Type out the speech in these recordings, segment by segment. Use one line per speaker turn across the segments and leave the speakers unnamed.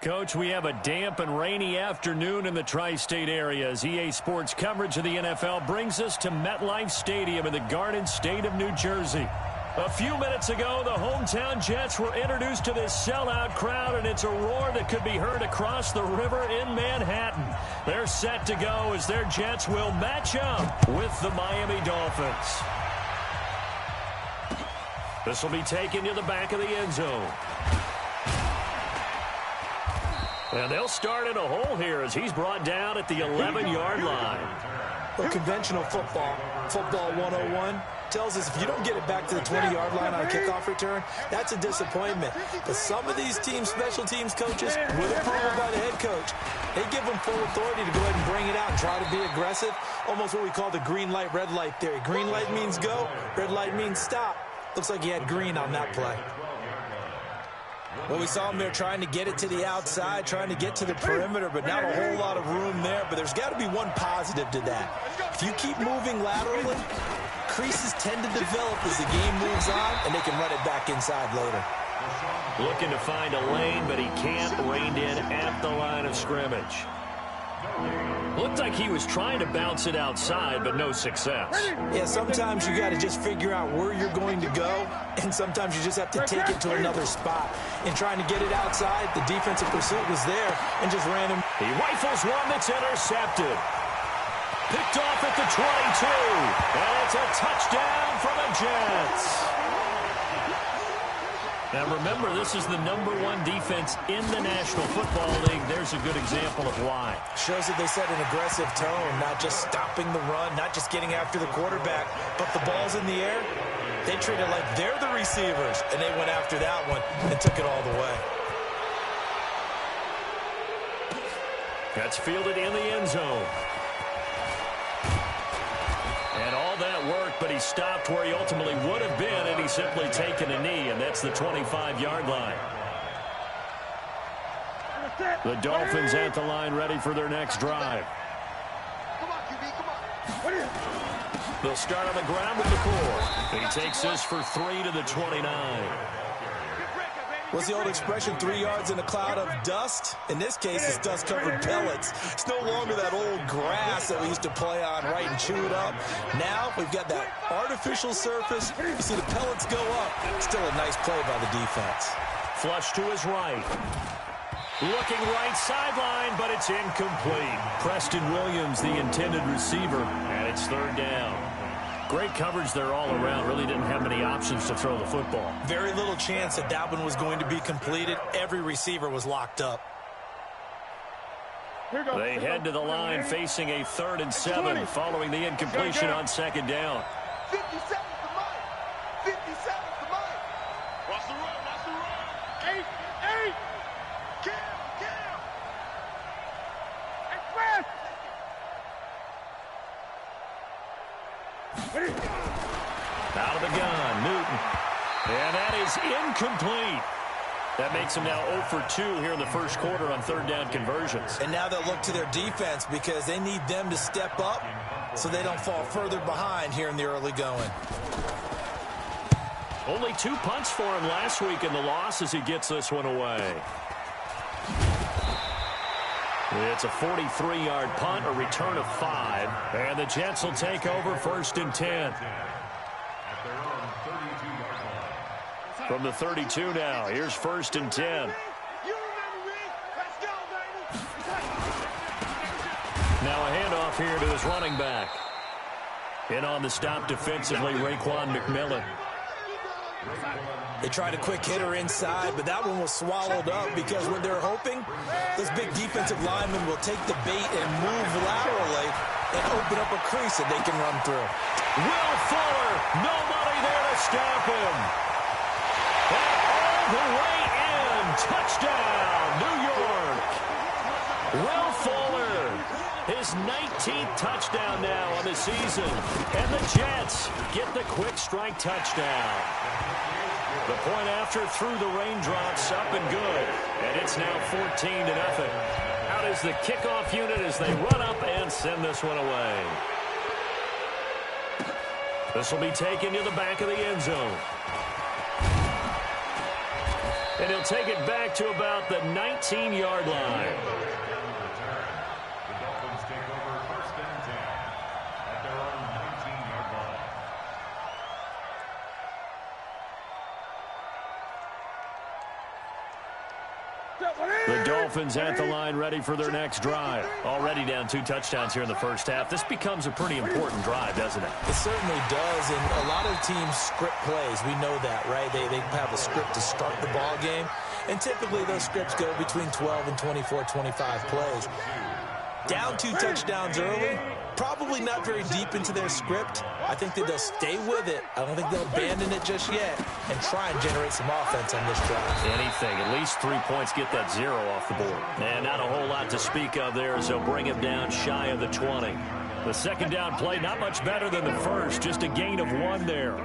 Coach, we have a damp and rainy afternoon in the tri-state area as EA Sports coverage of the NFL brings us to MetLife Stadium in the Garden State of New Jersey. A few minutes ago, the hometown Jets were introduced to this sellout crowd, and it's a roar that could be heard across the river in Manhattan. They're set to go as their Jets will match up with the Miami Dolphins. This will be taken to the back of the end zone. And they'll start in a hole here as he's brought down at the 11-yard line.
Well, conventional football 101, tells us if you don't get it back to the 20-yard line on a kickoff return, that's a disappointment. But some of these teams, special teams coaches, with approval by the head coach, they give them full authority to go ahead and bring it out and try to be aggressive, almost what we call the green light, red light theory. Green light means go, red light means stop. Looks like he had green on that play. Well, we saw him there trying to get it to the outside, trying to get to the perimeter, but not a whole lot of room there. But there's got to be one positive to that. If you keep moving laterally, creases tend to develop as the game moves on, and they can run it back inside later.
Looking to find a lane, but he can't. Reined in at the line of scrimmage. Looked like he was trying to bounce it outside, but no success.
Yeah, sometimes you got to just figure out where you're going to go, and sometimes you just have to take it to another spot. In trying to get it outside, the defensive pursuit was there and just ran him.
He rifles one that's intercepted. Picked off at the 22, and it's a touchdown for the Jets. Now remember, this is the #1 defense in the National Football League. There's a good example of why.
Shows that they set an aggressive tone, not just stopping the run, not just getting after the quarterback, but the ball's in the air. They treat it like they're the receivers, and they went after that one and took it all the way.
That's fielded in the end zone. And all that work, but he stopped where he ultimately would have been, and he's simply taken a knee, and that's the 25-yard line. The Dolphins at the line ready for their next drive. They'll start on the ground with the core. He takes this for 3 to the 29.
What's the old expression, 3 yards in a cloud of dust? In this case, it's dust-covered pellets. It's no longer that old grass that we used to play on, right, and chew it up. Now we've got that artificial surface. You see the pellets go up. Still a nice play by the defense.
Flush to his right. Looking right sideline, but it's incomplete. Preston Williams, the intended receiver, and it's 3rd down. Great coverage there all around. Really didn't have many options to throw the football.
Very little chance that that one was going to be completed. Every receiver was locked up.
They head to the line facing a 3rd and 7 following the incompletion on 2nd down.
57 to Mike. 57 to Mike. Watch the run. Watch the run. 8. Kill. Express.
Out of the gun, Newton. And that is incomplete. That makes them now 0 for 2 here in the first quarter on 3rd down conversions.
And now they'll look to their defense because they need them to step up so they don't fall further behind here in the early going.
Only 2 punts for him last week in the loss as he gets this one away. It's a 43-yard punt, a return of 5. And the Jets will take over 1st and 10. From the 32 now, here's 1st and 10. Now a handoff here to his running back. In on the stop defensively, Raekwon McMillan.
They tried a quick hitter inside, but that one was swallowed up because when they're hoping, those big defensive linemen will take the bait and move laterally and open up a crease that they can run through.
Will Fuller, nobody there to stop him. And all the way in, touchdown, New York. Will Fuller, his 19th touchdown now on the season. And the Jets get the quick strike touchdown. The point after through the raindrops, up and good. And it's now 14-0. Out is the kickoff unit as they run up and send this one away. This will be taken to the back of the end zone. And he'll take it back to about the 19-yard line. The Dolphins at the line, ready for their next drive. Already down 2 touchdowns here in the first half. This becomes a pretty important drive, doesn't it?
It certainly does, and a lot of teams script plays. We know that, right? They have a script to start the ball game, and typically those scripts go between 12 and 24, 25 plays. Down 2 touchdowns early, probably not very deep into their script. I think that they'll stay with it. I don't think they'll abandon it just yet and try and generate some offense on this drive.
Anything, at least 3 points, get that 0 off the board. And not a whole lot to speak of there, so bring him down shy of the 20. The second down play, not much better than the first, just a gain of 1 there.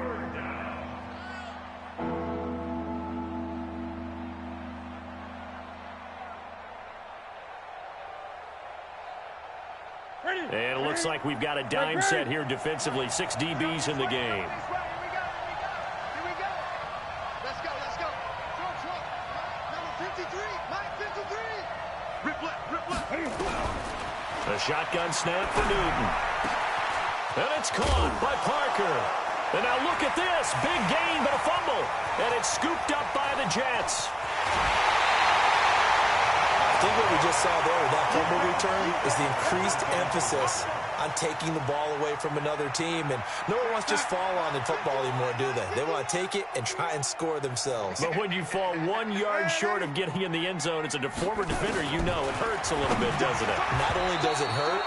And it looks like we've got a dime set here defensively. 6 DBs in the game.
Here we go. Let's go. Throw. Number 53. Mike 53. Rip left.
A shotgun snap for Newton. And it's caught by Parker. And now look at this. Big gain, but a fumble. And it's scooped up by the Jets.
I think what we just saw there with that fumble return is the increased emphasis on taking the ball away from another team. And no one wants to just fall on in football anymore, do they? They want to take it and try and score themselves.
But when you fall 1 yard short of getting in the end zone as a former defender, you know it hurts a little bit, doesn't it?
Not only does it hurt,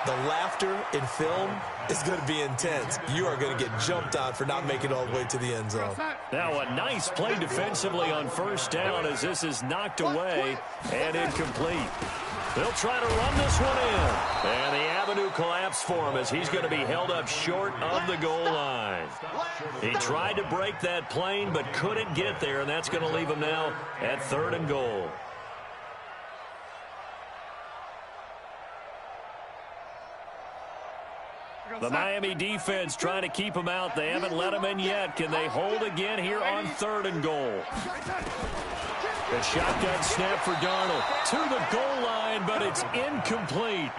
the laughter in film is going to be intense. You are going to get jumped on for not making it all the way to the end zone.
Now a nice play defensively on first down as this is knocked away and incomplete. They'll try to run this one in. And the avenue collapsed for him as he's going to be held up short of the goal line. He tried to break that plane but couldn't get there, and that's going to leave him now at 3rd and goal. The Miami defense trying to keep him out. They haven't let him in yet. Can they hold again here on 3rd and goal? A shotgun snap for Darnold to the goal line, but it's incomplete.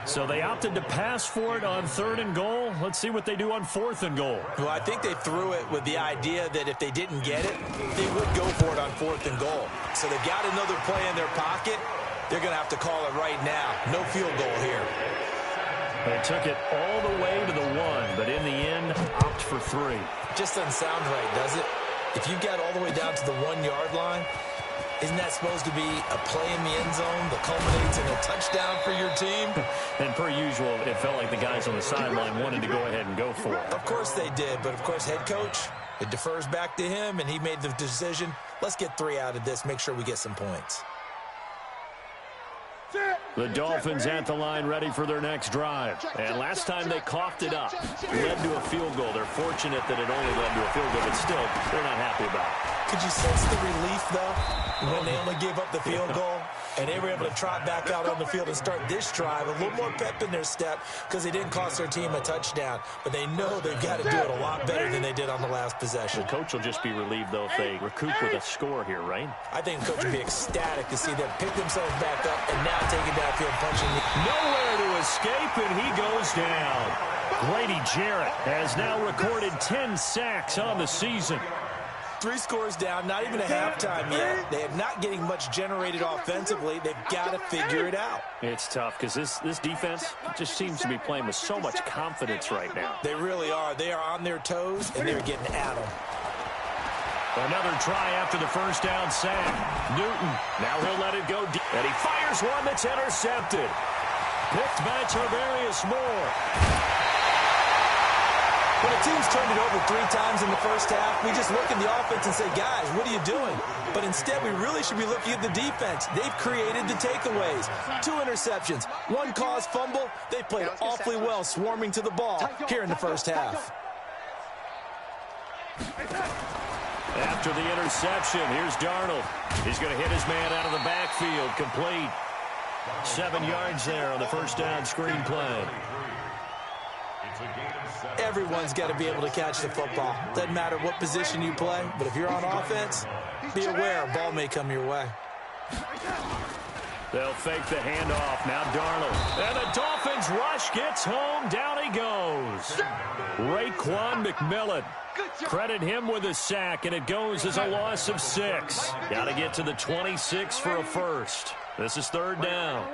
So they opted to pass for it on 3rd and goal. Let's see what they do on 4th and goal.
Well, I think they threw it with the idea that if they didn't get it, they would go for it on 4th and goal. So they've got another play in their pocket. They're going to have to call it right now. No field goal here.
They took it all the way to the 1, but in the end, opt for 3.
Just doesn't sound right, does it? If you got all the way down to the 1 yard line, isn't that supposed to be a play in the end zone that culminates in a touchdown for your team?
And per usual, it felt like the guys on the sideline wanted to go ahead and go for it.
Of course they did, but of course head coach, it defers back to him, and he made the decision, let's get 3 out of this, make sure we get some points.
The Dolphins at the line ready for their next drive. And last time they coughed it up, led to a field goal. They're fortunate that it only led to a field goal, but still, they're not happy about it.
Could you sense the relief, though, when they only gave up the field goal? And they were able to trot back out on the field and start this drive. A little more pep in their step because they didn't cost their team a touchdown. But they know they've got to do it a lot better than they did on the last possession.
The coach will just be relieved, though, if they recoup with a score here, right?
I think the coach would be ecstatic to see them pick themselves back up and now take it downfield, punching.
Nowhere to escape, and he goes down. Grady Jarrett has now recorded 10 sacks on the season.
3 scores down, not even a halftime yet. They are not getting much generated offensively. They've got to figure it out.
It's tough because this defense just seems to be playing with so much confidence right now.
They really are. They are on their toes, and they're getting at them.
Another try after the first down sack. Newton, now he'll let it go deep. And he fires one that's intercepted. Picked by Tarvarius Moore.
When a team's turned it over 3 times in the first half, we just look at the offense and say, guys, what are you doing? But instead, we really should be looking at the defense. They've created the takeaways. 2 interceptions, 1 caused fumble. They played awfully well swarming to the ball here in the first half.
After the interception, here's Darnold. He's going to hit his man out of the backfield, complete. 7 yards there on the first down screen play.
Everyone's got to be able to catch the football. Doesn't matter what position you play, but if you're on offense, be aware a ball may come your way.
They'll fake the handoff. Now Darnold. And the Dolphins rush gets home. Down he goes. Raekwon McMillan. Credit him with a sack, and it goes as a loss of 6. Got to get to the 26 for a first. This is third down.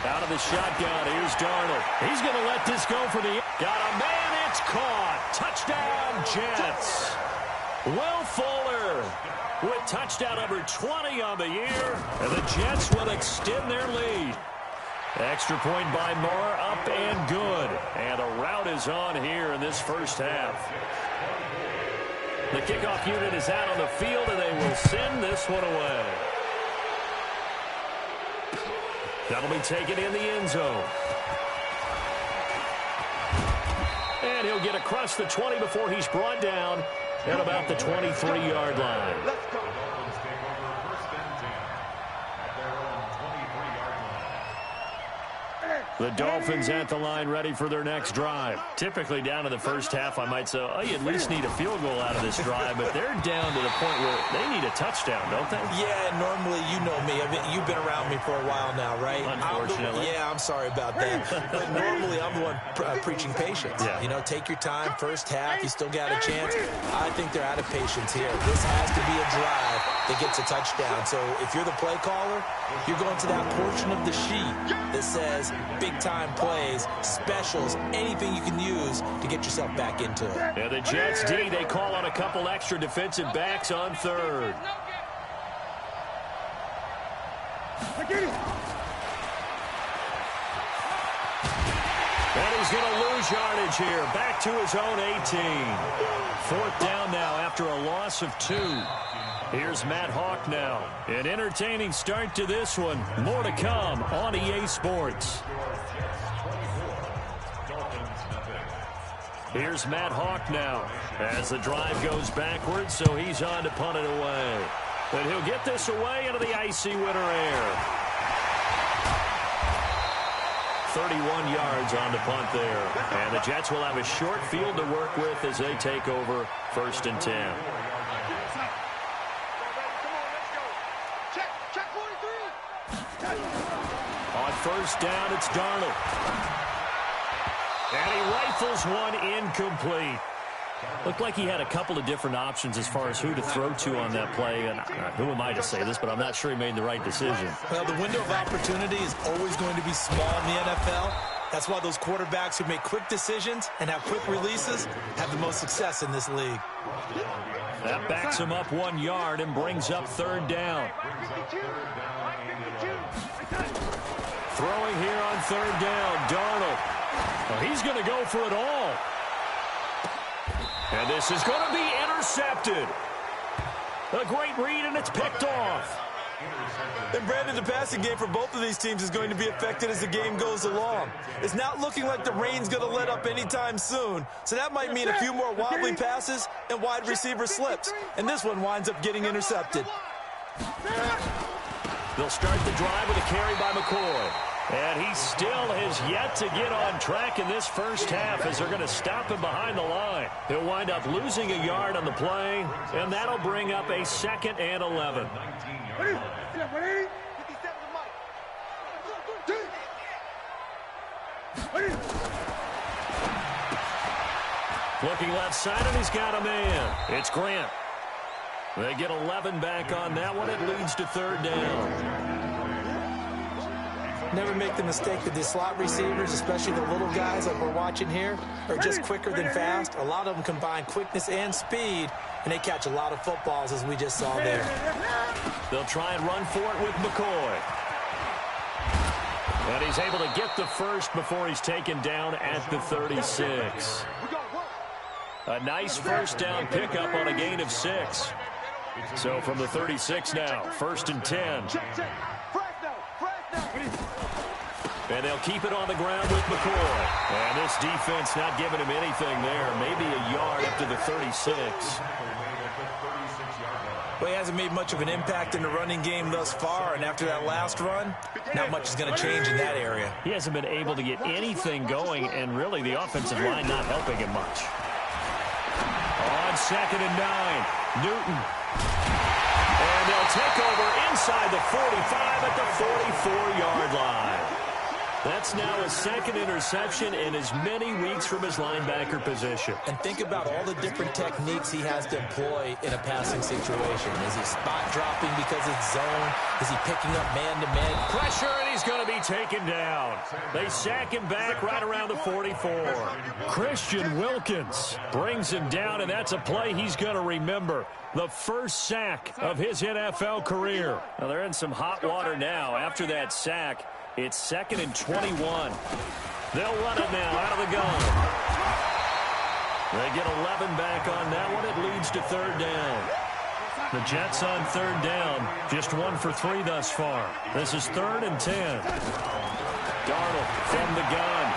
Out of the shotgun, here's Darnold. He's going to let this go for the... Got a man, it's caught. Touchdown, Jets. Will Fuller with touchdown number 20 on the year, and the Jets will extend their lead. Extra point by Moore, up and good. And a rout is on here in this first half. The kickoff unit is out on the field, and they will send this one away. That'll be taken in the end zone. And he'll get across the 20 before he's brought down at about the 23-yard line. The Dolphins at the line ready for their next drive. Typically down to the first half, I might say, oh, you at least need a field goal out of this drive, but they're down to the point where they need a touchdown, don't they?
Yeah, normally, you know me. You've been around me for a while now, right?
Unfortunately.
I'm sorry about that. But normally, I'm the one preaching patience.
Yeah.
You know, take your time, first half, you still got a chance. I think they're out of patience here. This has to be a drive that gets a touchdown. So if you're the play caller, you're going to that portion of the sheet that says big-time plays, specials, anything you can use to get yourself back into it.
And the Jets D, they call on a couple extra defensive backs on third. And he's going to lose yardage here. Back to his own 18. Fourth down now after a loss of 2. Here's Matt Hawk now. An entertaining start to this one. More to come on EA Sports. Here's Matt Hawk now as the drive goes backwards, so he's on to punt it away. But he'll get this away into the icy winter air. 31 yards on the punt there. And the Jets will have a short field to work with as they take over 1st and 10. On first down, it's Darnold. And he rifles one incomplete. Looked like he had a couple of different options as far as who to throw to on that play. And who am I to say this, but I'm not sure he made the right decision.
Well, the window of opportunity is always going to be small in the NFL. That's why those quarterbacks who make quick decisions and have quick releases have the most success in this league.
That backs him up 1 yard and brings up third down. Throwing here on third down, Darnold. Well, he's going to go for it all. And this is going to be intercepted. A great read, and it's picked off.
And Brandon, the passing game for both of these teams is going to be affected as the game goes along. It's not looking like the rain's going to let up anytime soon. So that might mean a few more wobbly passes and wide receiver slips. And this one winds up getting intercepted.
They'll start the drive with a carry by McCoy. And he still has yet to get on track in this first half as they're going to stop him behind the line. He'll wind up losing a yard on the play, and that'll bring up a 2nd and 11. Looking left side, and he's got a man. It's Grant. They get 11 back on that one. It leads to third down.
Never make the mistake that the slot receivers, especially the little guys like we're watching here, are just quicker than fast. A lot of them combine quickness and speed, and they catch a lot of footballs, as we just saw there.
They'll try and run for it with McCoy. And he's able to get the first before he's taken down at the 36. A nice first down pickup on a gain of 6. So from the 36 now, 1st and 10. And they'll keep it on the ground with McCoy. And this defense not giving him anything there. Maybe a yard up to the 36.
Well, he hasn't made much of an impact in the running game thus far. And after that last run, not much is going to change in that area.
He hasn't been able to get anything going, and really the offensive line not helping him much. On 2nd and 9, Newton. And they'll take over inside the 45 at the 44-yard line. That's now his 2nd interception in as many weeks from his linebacker position.
And think about all the different techniques he has to employ in a passing situation. Is he spot dropping because it's zone? Is he picking up man-to-man?
Pressure, and he's going to be taken down. They sack him back right around the 44. Christian Wilkins brings him down, and that's a play he's going to remember. The first sack of his NFL career. Now, they're in some hot water now after that sack. It's 2nd and 21. They'll run it now out of the gun. They get 11 back on that one. It leads to 3rd down. The Jets on 3rd down. Just 1 for 3 thus far. This is 3rd and 10. Darnold from the gun.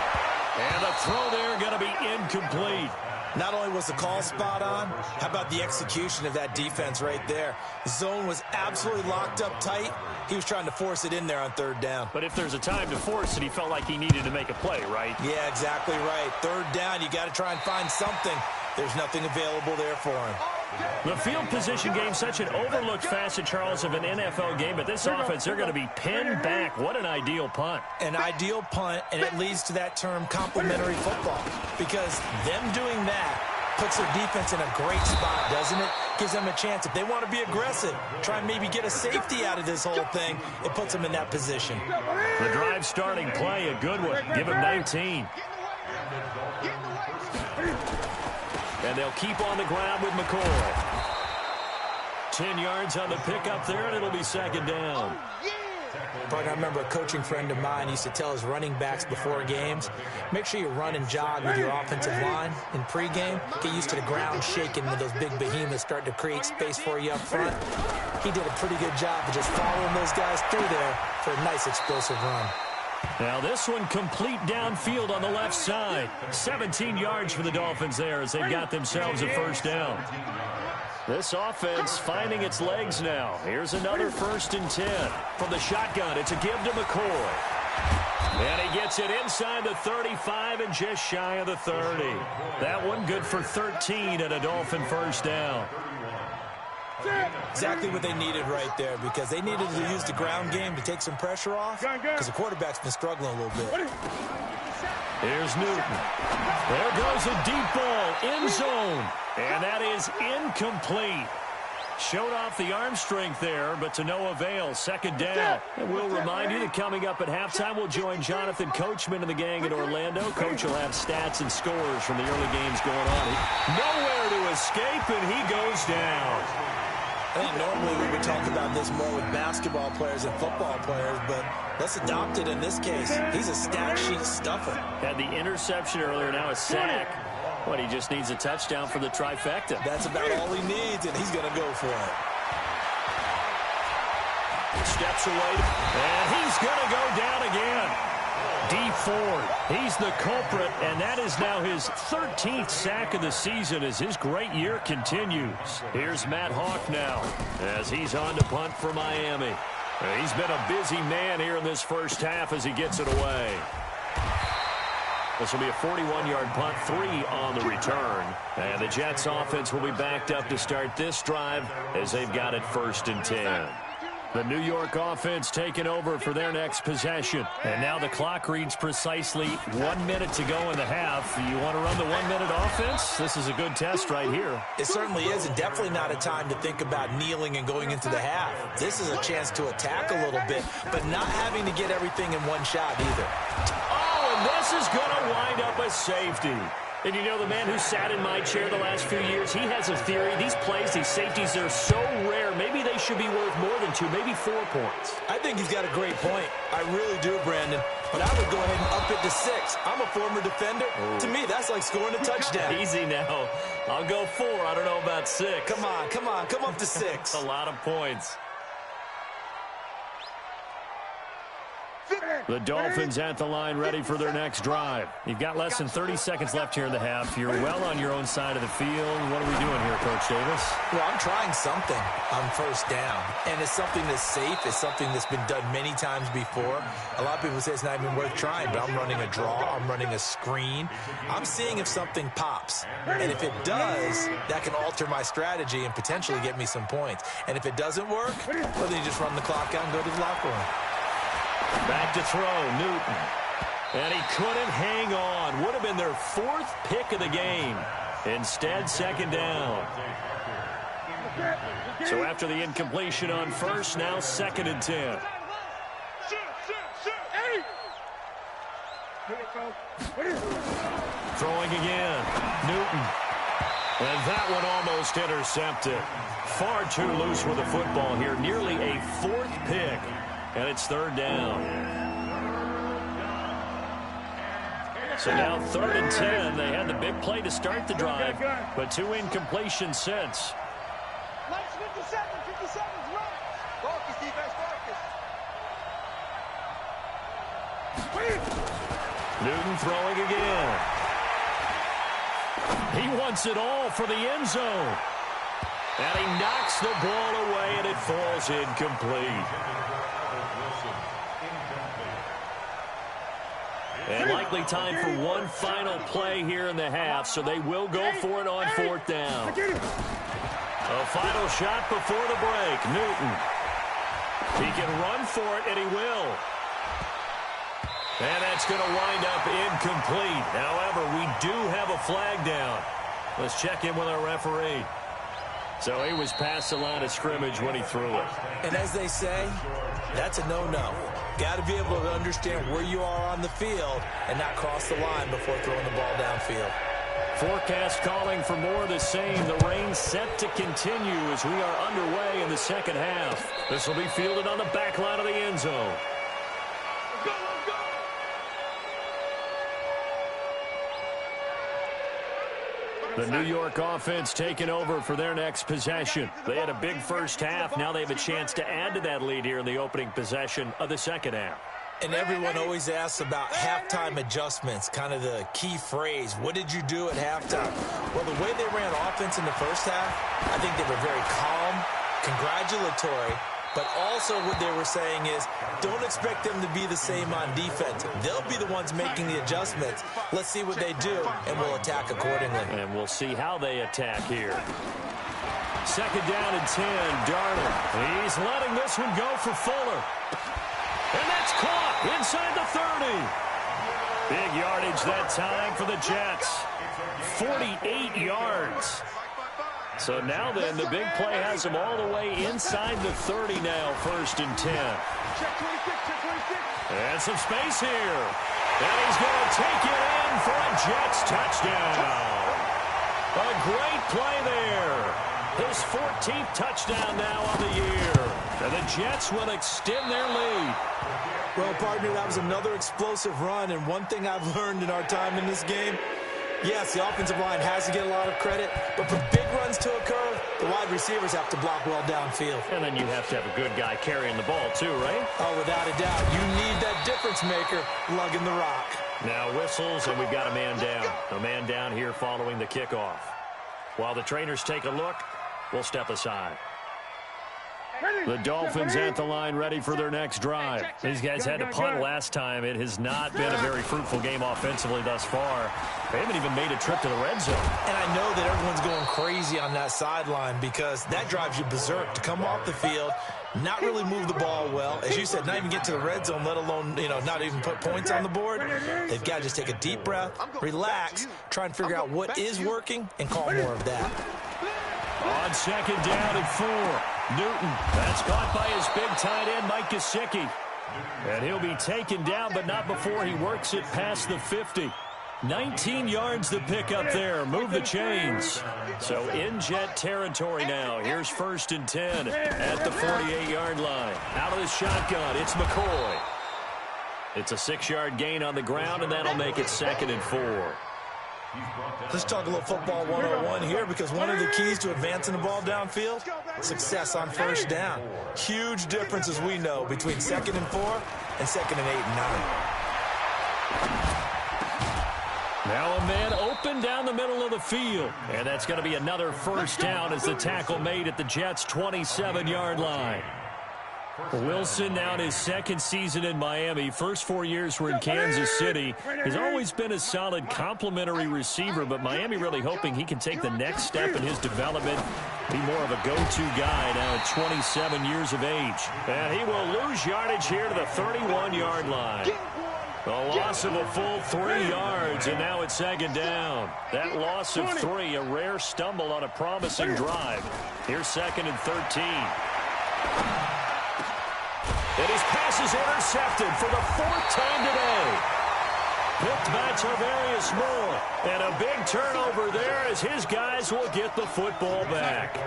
And the throw there going to be incomplete.
Not only was the call spot on, how about the execution of that defense right there? The zone was absolutely locked up tight. He was trying to force it in there on 3rd down.
But if there's a time to force it, he felt like he needed to make a play, right?
Yeah, exactly right. 3rd down, you got to try and find something. There's nothing available there for him.
The field position game, such an overlooked facet, Charles, of an NFL game. But this offense, they're going to be pinned back. What an ideal punt.
An ideal punt, and it leads to that term complementary football. Because them doing that puts their defense in a great spot, doesn't it? Gives them a chance. If they want to be aggressive, try and maybe get a safety out of this whole thing, it puts them in that position.
The drive starting play, a good one. Give him 19. And they'll keep on the ground with McCoy. 10 yards on the pickup there, and it'll be 2nd down.
But I remember a coaching friend of mine used to tell his running backs before games, make sure you run and jog with your offensive line in pregame. Get used to the ground shaking when those big behemoths start to create space for you up front. He did a pretty good job of just following those guys through there for a nice explosive run.
Now this one complete downfield on the left side. 17 yards for the Dolphins there as they've got themselves a 1st down. This offense finding its legs now. Here's another 1st and 10. From the shotgun, it's a give to McCoy. And he gets it inside the 35 and just shy of the 30. That one good for 13 and a Dolphin 1st down.
Exactly what they needed right there, because they needed to use the ground game to take some pressure off, because the quarterback's been struggling a little bit.
Here's Newton. There goes a deep ball, end zone. And that is incomplete. Showed off the arm strength there, but to no avail. 2nd down. And we'll remind you that coming up at halftime, we'll join Jonathan Coachman and the gang in Orlando. Coach will have stats and scores from the early games going on. Nowhere to escape, and he goes down.
I think normally we would talk about this more with basketball players and football players, but let's adopt it in this case. He's a stat sheet stuffer.
Had the interception earlier, now a sack. But he just needs a touchdown for the trifecta.
That's about all he needs, and he's going to go for it.
Steps away, and he's going to go down again. D. Ford, he's the culprit, and that is now his 13th sack of the season as his great year continues. Here's Matt Hawk now as he's on to punt for Miami. He's been a busy man here in this first half as he gets it away. This will be a 41-yard punt, 3 on the return. And the Jets offense will be backed up to start this drive as they've got it 1st and 10. The New York offense taking over for their next possession. And now the clock reads precisely 1 minute to go in the half. You want to run the 1 minute offense? This is a good test right here.
It certainly is, and definitely not a time to think about kneeling and going into the half. This is a chance to attack a little bit, but not having to get everything in one shot either.
And this is going to wind up a safety. And you know, the man who sat in my chair the last few years, he has a theory. These plays, these safeties, they're so rare. Maybe they should be worth more than 2, maybe 4 points.
I think he's got a great point. I really do, Brandon. But I would go ahead and up it to 6. I'm a former defender. Ooh. To me, that's like scoring a touchdown.
Easy now. I'll go 4. I don't know about 6.
Come on. Come up to 6.
A lot of points. The Dolphins at the line ready for their next drive. You've got less than 30 seconds left here in the half. You're well on your own side of the field. What are we doing here, Coach Davis?
Well, I'm trying something on first down, and it's something that's safe. It's something that's been done many times before. A lot of people say it's not even worth trying, but I'm running a draw. I'm running a screen. I'm seeing if something pops, and if it does, that can alter my strategy and potentially get me some points. And if it doesn't work, well, then you just run the clock out and go to the locker room.
Back to throw, Newton. And he couldn't hang on. Would have been their 4th pick of the game. Instead, second down. So after the incompletion on first, now 2nd and 10. Throwing again, Newton. And that one almost intercepted. Far too loose with the football here. Nearly a 4th pick. And it's 3rd down. So now 3rd and 10. They had the big play to start the drive, but 2 incompletions since.
57's right. Focus, defense, focus.
Newton throwing again. He wants it all for the end zone. And he knocks the ball away, and it falls incomplete. And likely time for one final play here in the half, so they will go for it on 4th down. A final shot before the break. Newton. He can run for it, and he will. And that's going to wind up incomplete. However, we do have a flag down. Let's check in with our referee. So he was past the line of scrimmage when he threw it.
And as they say, that's a no-no. Got to be able to understand where you are on the field and not cross the line before throwing the ball downfield.
Forecast calling for more of the same. The rain set to continue as we are underway in the second half. This will be fielded on the back line of the end zone. The New York offense taking over for their next possession. They had a big first half. Now they have a chance to add to that lead here in the opening possession of the second half.
And everyone always asks about halftime adjustments, kind of the key phrase. What did you do at halftime? Well, the way they ran offense in the first half, I think they were very calm, congratulatory, but also what they were saying is don't expect them to be the same on defense. They'll be the ones making the adjustments. Let's see what they do, and we'll attack accordingly.
And we'll see how they attack here. 2nd down and 10, Darnold. He's letting this one go for Fuller. And that's caught inside the 30. Big yardage that time for the Jets. 48 yards. So now then, the big play has them all the way inside the 30 now, 1st and 10. And some space here. And he's going to take it in for a Jets touchdown. A great play there. His 14th touchdown now on the year. And the Jets will extend their lead.
Well, partner, that was another explosive run, and one thing I've learned in our time in this game, yes, the offensive line has to get a lot of credit, but for big runs to occur, the wide receivers have to block well downfield.
And then you have to have a good guy carrying the ball too, right?
Oh, without a doubt. You need that difference maker lugging the rock.
Now whistles, and we've got a man down. A man down here following the kickoff. While the trainers take a look, we'll step aside. The Dolphins at the line ready for their next drive. These guys had to punt last time. It has not been a very fruitful game offensively thus far. They haven't even made a trip to the red zone.
And I know that everyone's going crazy on that sideline because that drives you berserk to come off the field, not really move the ball well. As you said, not even get to the red zone, let alone, not even put points on the board. They've got to just take a deep breath, relax, try and figure out what is working, and call more of that.
On 2nd down and 4, Newton. That's caught by his big tight end, Mike Gesicki. And he'll be taken down, but not before he works it past the 50. 19 yards to pick up there. Move the chains. So in Jet territory now. Here's 1st and 10 at the 48-yard line. Out of the shotgun, it's McCoy. It's a 6-yard gain on the ground, and that'll make it 2nd and 4.
Let's talk a little football 101 here, because one of the keys to advancing the ball downfield, success on first down. Huge difference, as we know, between 2nd and 4 and 2nd and 8 and 9.
Now a man open down the middle of the field. And that's going to be another first down as the tackle made at the Jets' 27-yard line. Wilson now in his 2nd season in Miami. First 4 years were in Kansas City. He's always been a solid complementary receiver, but Miami really hoping he can take the next step in his development, be more of a go-to guy now at 27 years of age. And he will lose yardage here to the 31-yard line. A loss of a full 3 yards, and now it's 2nd down. That loss of 3, a rare stumble on a promising drive. Here's 2nd and 13. And his pass is intercepted for the 4th time today. Picked by Tarvarius Moore. And a big turnover there as his guys will get the football back.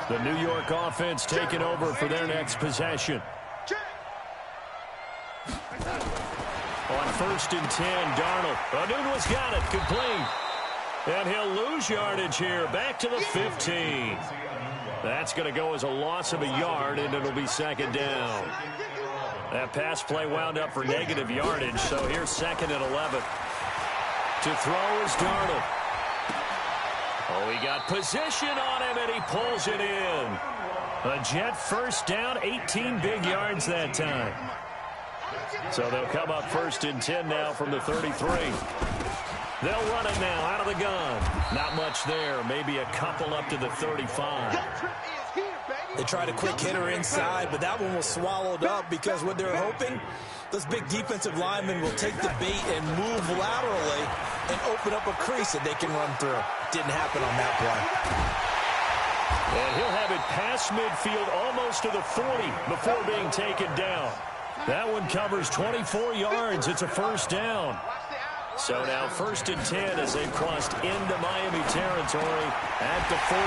The New York offense taking over for their next possession. On 1st and 10, Darnold. Anunua's got it, complete. And he'll lose yardage here, back to the 15. That's going to go as a loss of a yard, and it'll be 2nd down. That pass play wound up for negative yardage, so here's 2nd and 11. To throw is Darnold. Oh, he got position on him, and he pulls it in. A Jet first down, 18 big yards that time. So they'll come up 1st and 10 now from the 33. They'll run it now out of the gun. Not much there. Maybe a couple up to the 35.
They tried a quick hitter inside, but that one was swallowed up because what they're hoping, those big defensive linemen will take the bait and move laterally and open up a crease that they can run through. Didn't happen on that play.
And he'll have it past midfield almost to the 40 before being taken down. That one covers 24 yards. It's a first down. So now 1st and 10 as they've crossed into Miami territory at the 41.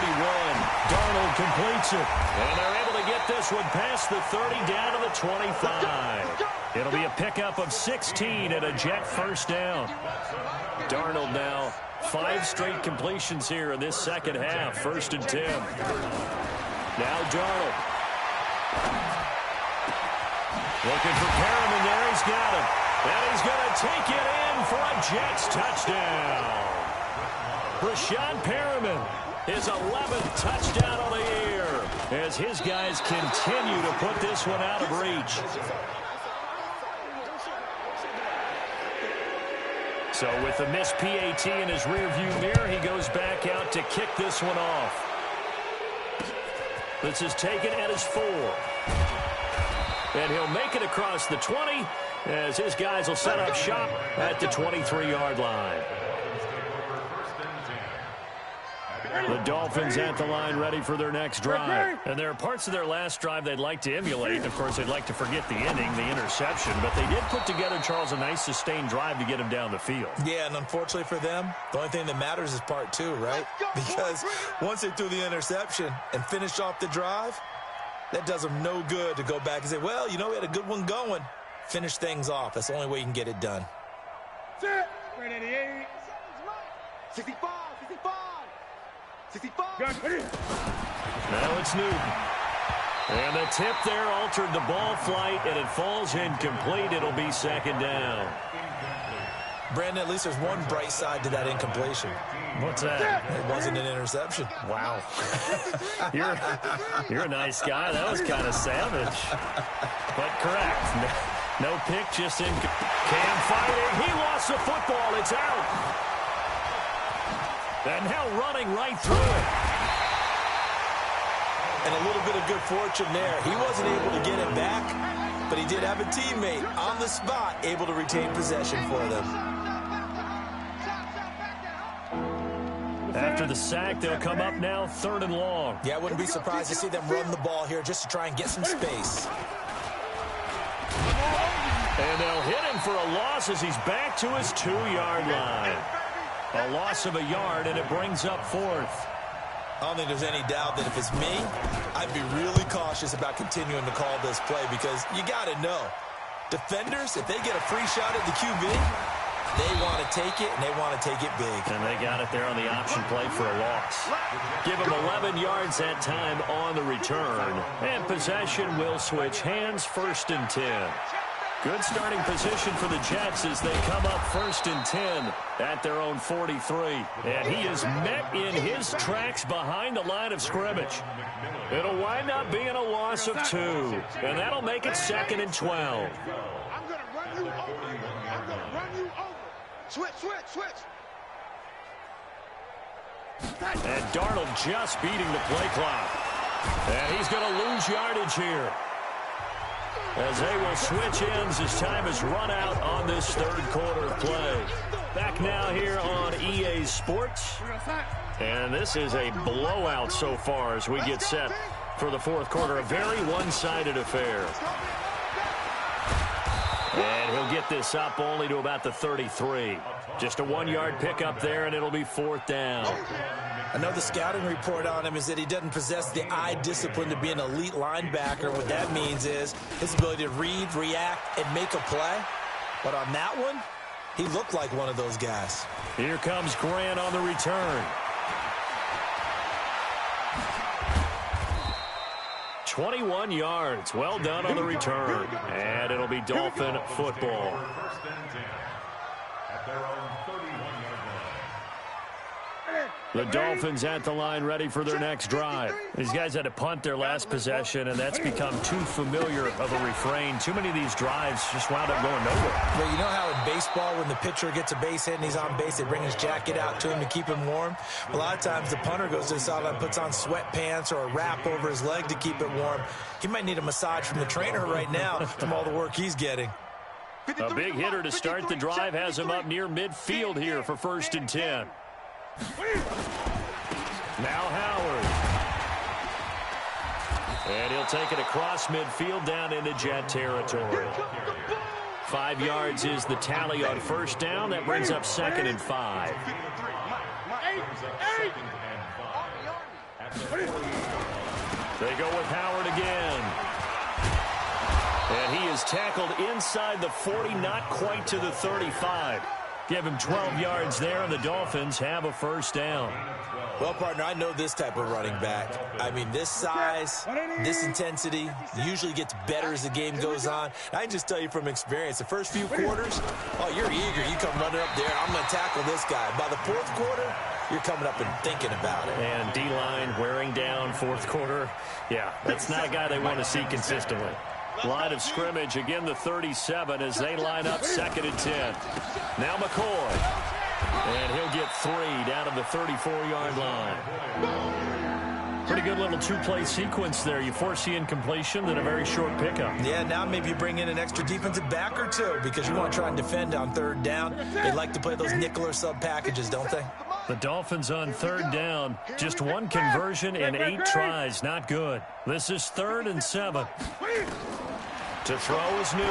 Darnold completes it. And they're able to get this one past the 30 down to the 25. It'll be a pickup of 16 and a Jet first down. Darnold now 5 straight completions here in this 2nd half. 1st and 10. Now Darnold. Looking for Perriman there. He's got him. And he's going to take it in for a Jets touchdown. Brashad Perriman, his 11th touchdown of the year, as his guys continue to put this one out of reach. So with the missed PAT in his rearview mirror, he goes back out to kick this one off. This is taken at his 4. And he'll make it across the 20 as his guys will set up shop at the 23-yard line. The Dolphins at the line ready for their next drive. And there are parts of their last drive they'd like to emulate. Of course, they'd like to forget the ending, the interception. But they did put together, Charles, a nice sustained drive to get him down the field.
Yeah, and unfortunately for them, the only thing that matters is part 2, right? Because once they threw the interception and finished off the drive, that does them no good to go back and say, well, you know, we had a good one going. Finish things off. That's the only way you can get it done.
68. 65. 65. 65.
Now it's Newton. And the tip there altered the ball flight, and it falls incomplete. It'll be 2nd down.
Brandon, at least there's one bright side to that incompletion.
What's that?
It wasn't an interception.
Wow. You're a nice guy. That was kind of savage. But correct. No pick, just in. Cam fighting. He lost the football. It's out. And now running right through it.
And a little bit of good fortune there. He wasn't able to get it back, but he did have a teammate on the spot able to retain possession for them.
After the sack, they'll come up now 3rd and long.
Yeah, I wouldn't be surprised to see them run the ball here just to try and get some space.
And they'll hit him for a loss as he's back to his 2-yard line. A loss of a yard, and it brings up 4th.
I don't think there's any doubt that if it's me, I'd be really cautious about continuing to call this play because you got to know, defenders, if they get a free shot at the QB, They want to take it, and they want to take it big.
And they got it there on the option play for a loss. Give them 11 yards that time on the return. And possession will switch hands, 1st and 10. Good starting position for the Jets as they come up 1st and 10 at their own 43. And he is met in his tracks behind the line of scrimmage. It'll wind up being a loss of 2. And that'll make it 2nd and 12.
I'm going to run you over. I'm going to run you over. Switch.
And Darnold just beating the play clock. And he's going to lose yardage here, as they will switch ends as time is run out on this 3rd quarter play. Back now here on EA Sports. And this is a blowout so far as we get set for the 4th quarter. A very one-sided affair. And he'll get this up only to about the 33. Just a 1-yard pickup there, and it'll be 4th down.
I know the scouting report on him is that he doesn't possess the eye discipline to be an elite linebacker. What that means is his ability to read, react, and make a play. But on that one, he looked like one of those guys.
Here comes Grant on the return. 21 yards. Well done on the return. And it'll be Dolphin football. The Dolphins at the line ready for their next drive. These guys had to punt their last possession, and that's become too familiar of a refrain. Too many of these drives just wound up going nowhere.
But you know how in baseball, when the pitcher gets a base hit and he's on base, they bring his jacket out to him to keep him warm? A lot of times the punter goes to the sideline, puts on sweatpants or a wrap over his leg to keep it warm. He might need a massage from the trainer right now from all the work he's getting.
A big hitter to start the drive has him up near midfield here for 1st and 10. Now Howard. And he'll take it across midfield down into Jet territory. 5 yards is the tally on 1st down. That brings up 2nd and 5. They go with Howard again. And he is tackled inside the 40, not quite to the 35. Give him 12 yards there, and the Dolphins have a 1st down.
Well, partner, I know this type of running back. I mean, this size, this intensity usually gets better as the game goes on. I can just tell you from experience, the first few quarters, oh, you're eager. You come running up there, I'm going to tackle this guy. By the 4th quarter, you're coming up and thinking about it.
And D-line wearing down 4th quarter. Yeah, that's not a guy they want to see consistently. Line of scrimmage, again the 37 as they line up 2nd and 10. Now McCoy. And he'll get 3 down to the 34-yard line. Pretty good little 2-play sequence there. You force the incompletion, then a very short pickup.
Yeah, now maybe you bring in an extra defensive back or 2 because you want to try and defend on 3rd down. They like to play those nickel or sub packages, don't they?
The Dolphins on 3rd down. Just 1 conversion and 8 tries. Not good. This is 3rd and 7. To throw is Newton.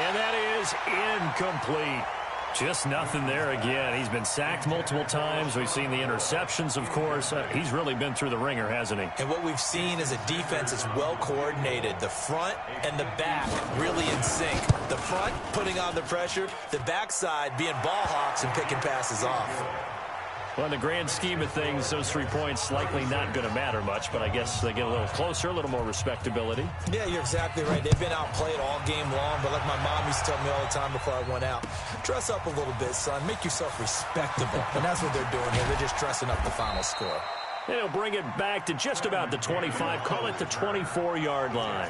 And that is incomplete. Just nothing there again. He's been sacked multiple times. We've seen the interceptions, of course. He's really been through the ringer, hasn't he?
And what we've seen is a defense that's well coordinated. The front and the back really in sync. The front putting on the pressure. The backside being ball hawks and picking passes off.
Well, in the grand scheme of things, those 3 points likely not going to matter much, but I guess they get a little closer, a little more respectability.
Yeah, you're exactly right. They've been outplayed all game long, but like my mom used to tell me all the time before I went out, dress up a little bit, son. Make yourself respectable. And that's what they're doing here. They're just dressing up the final score.
And he'll bring it back to just about the 25. Call it the 24-yard line.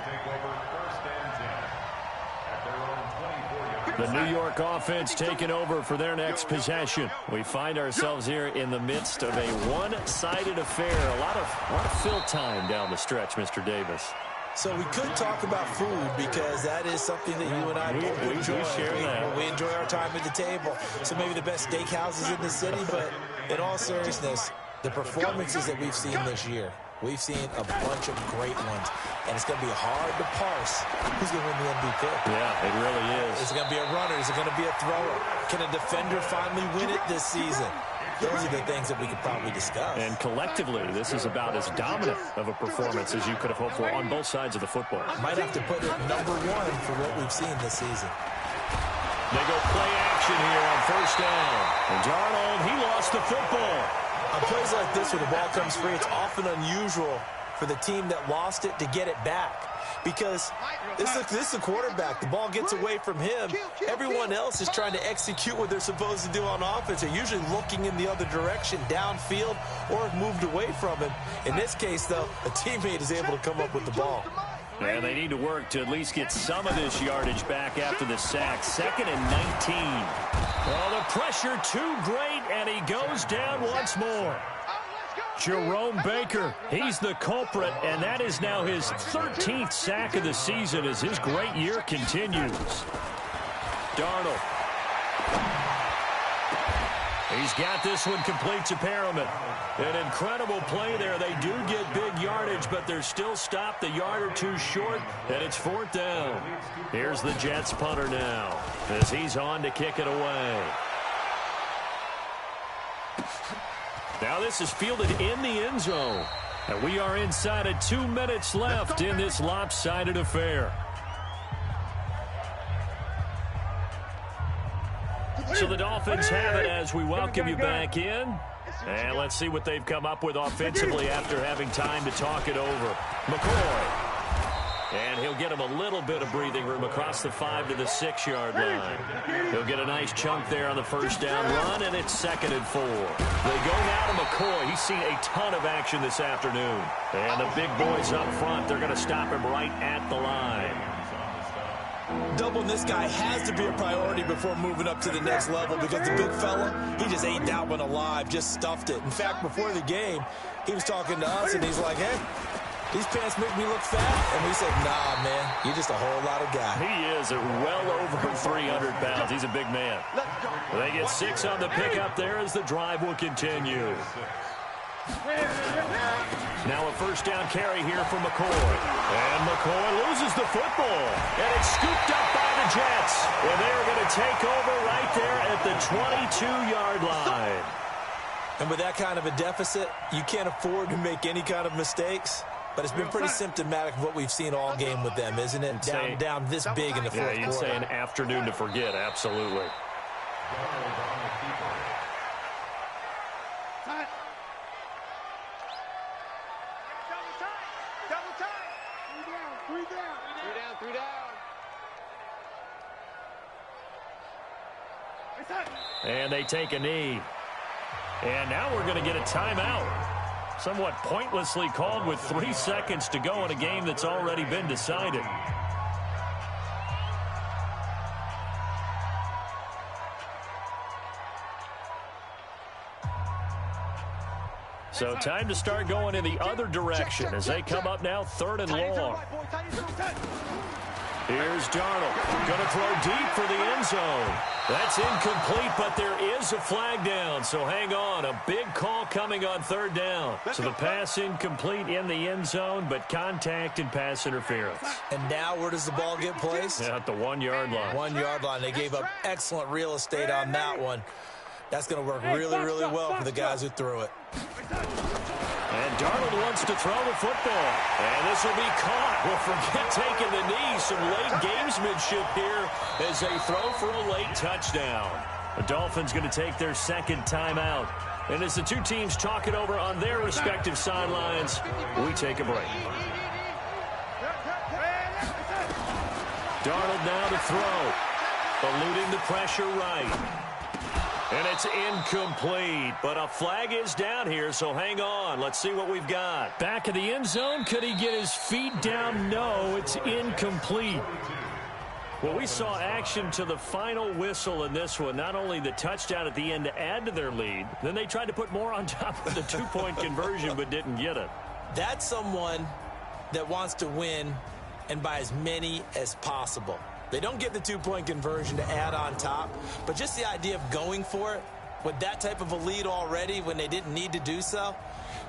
The New York offense taking over for their next possession. We find ourselves here in the midst of a one-sided affair. A lot of fill time down the stretch, Mr. Davis.
So we could talk about food because that is something that you and I both enjoy.
We share that.
We enjoy our time at the table. So maybe the best steakhouses in the city, but in all seriousness, the performances that we've seen this year, we've seen a bunch of great ones, and it's going to be hard to parse who's going to win the MVP.
Yeah, it really is.
Is it going to be a runner? Is it going to be a thrower? Can a defender finally win it this season? Those are the things that we could probably discuss.
And collectively, this is about as dominant of a performance as you could have hoped for on both sides of the football.
Might have to put it #1 for what we've seen this season.
They go play action. possession here on first down. And Darnold, he lost the football.
On plays like this where the ball comes free, it's often unusual for the team that lost it to get it back. Because this is a quarterback. The ball gets away from him. Everyone else is trying to execute what they're supposed to do on offense. They're usually looking in the other direction, downfield, or have moved away from him. In this case, though, a teammate is able to come up with the ball.
And they need to work to at least get some of this yardage back after the sack. 2nd and 19. Well, the pressure too great, and he goes down once more. Jerome Baker, he's the culprit, and that is now his 13th sack of the season as his great year continues. Darnold. He's got this one complete to Perriman. An incredible play there. They do get big yardage, but they're still stopped a yard or two short, and it's 4th down. Here's the Jets punter now as he's on to kick it away. Now this is fielded in the end zone. And we are inside of 2 minutes left in this lopsided affair. So the Dolphins have it as we welcome you back in. And let's see what they've come up with offensively after having time to talk it over. McCoy. And he'll get him a little bit of breathing room across the 5 to the 6-yard line. He'll get a nice chunk there on the first down run, and it's 2nd and 4. They go now to McCoy. He's seen a ton of action this afternoon. And the big boys up front, they're going to stop him right at the line.
Doubling this guy has to be a priority before moving up to the next level because the big fella, he just ate that one alive, just stuffed it. In fact, before the game, he was talking to us, and he's like, hey, these pants make me look fat. And we said, nah, man, you're just a whole lot of guy.
He is well over 300 pounds. He's a big man. They get 6 on the pickup there as the drive will continue. Now a first down carry here for McCoy. And McCoy loses the football. And it's scooped up by the Jets. And they're going to take over right there at the 22-yard line.
And with that kind of a deficit, you can't afford to make any kind of mistakes. But it's been pretty symptomatic of what we've seen all game with them, isn't it? Down this big in the fourth quarter.
Yeah, you'd say an afternoon to forget, absolutely. And they take a knee. And now we're going to get a timeout. Somewhat pointlessly called with 3 seconds to go in a game that's already been decided. So time to start going in the other direction as they come up now 3rd and long. Here's Darnold. Going to throw deep for the end zone. That's incomplete, but there is a flag down. So hang on. A big call coming on 3rd down. So the pass incomplete in the end zone, but contact and pass interference.
And now where does the ball get placed?
At the 1-yard line.
1-yard line. They gave up excellent real estate on that one. That's going to work really, really well for the guys who threw it.
And Darnold wants to throw the football. And this will be caught. Well, forget taking the knee. Some late gamesmanship here as they throw for a late touchdown. The Dolphins going to take their 2nd timeout. And as the two teams talk it over on their respective sidelines, we take a break. Darnold now to throw. Eluding the pressure right. And it's incomplete, but a flag is down here, so hang on. Let's see what we've got. Back of the end zone. Could he get his feet down? No, it's incomplete. Well, we saw action to the final whistle in this one. Not only the touchdown at the end to add to their lead, then they tried to put more on top of the 2-point conversion but didn't get it.
That's someone that wants to win and by as many as possible. They don't get the 2-point conversion to add on top, but just the idea of going for it with that type of a lead already when they didn't need to do so,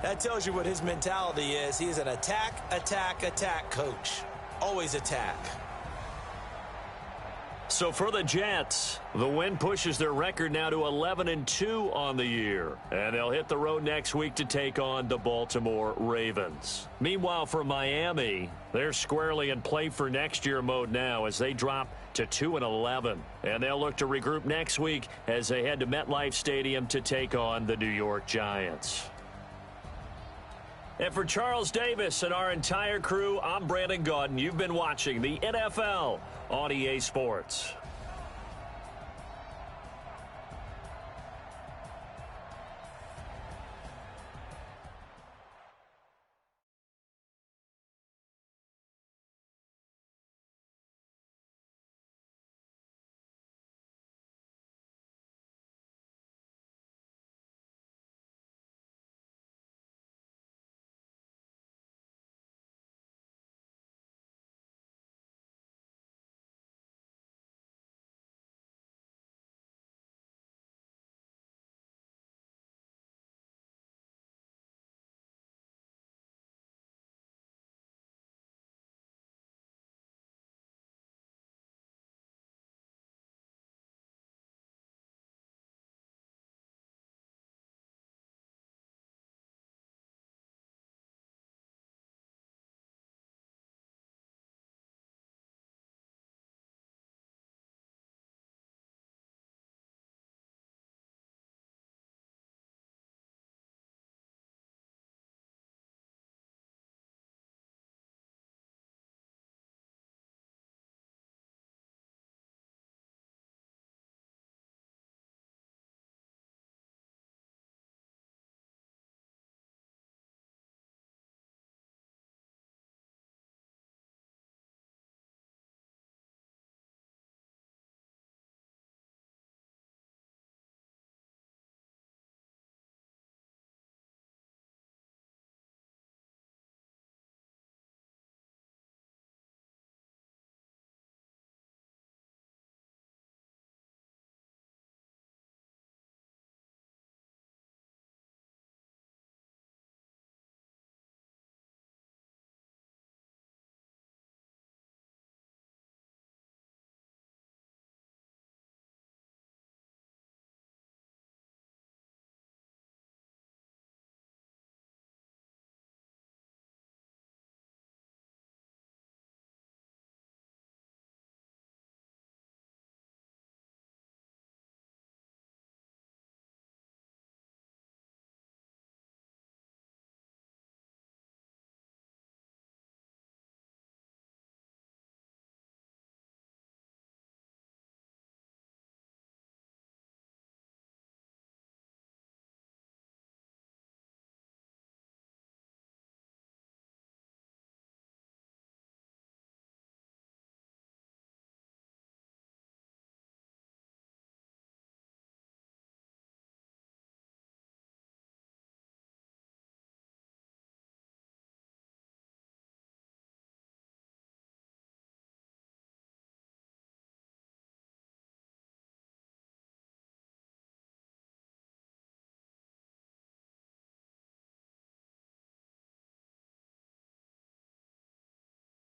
that tells you what his mentality is. He is an attack, attack, attack coach. Always attack.
So for the Jets, the win pushes their record now to 11-2 on the year. And they'll hit the road next week to take on the Baltimore Ravens. Meanwhile, for Miami, they're squarely in play for next year mode now as they drop to 2-11. And they'll look to regroup next week as they head to MetLife Stadium to take on the New York Giants. And for Charles Davis and our entire crew, I'm Brandon Gaudin. You've been watching the NFL on EA Sports.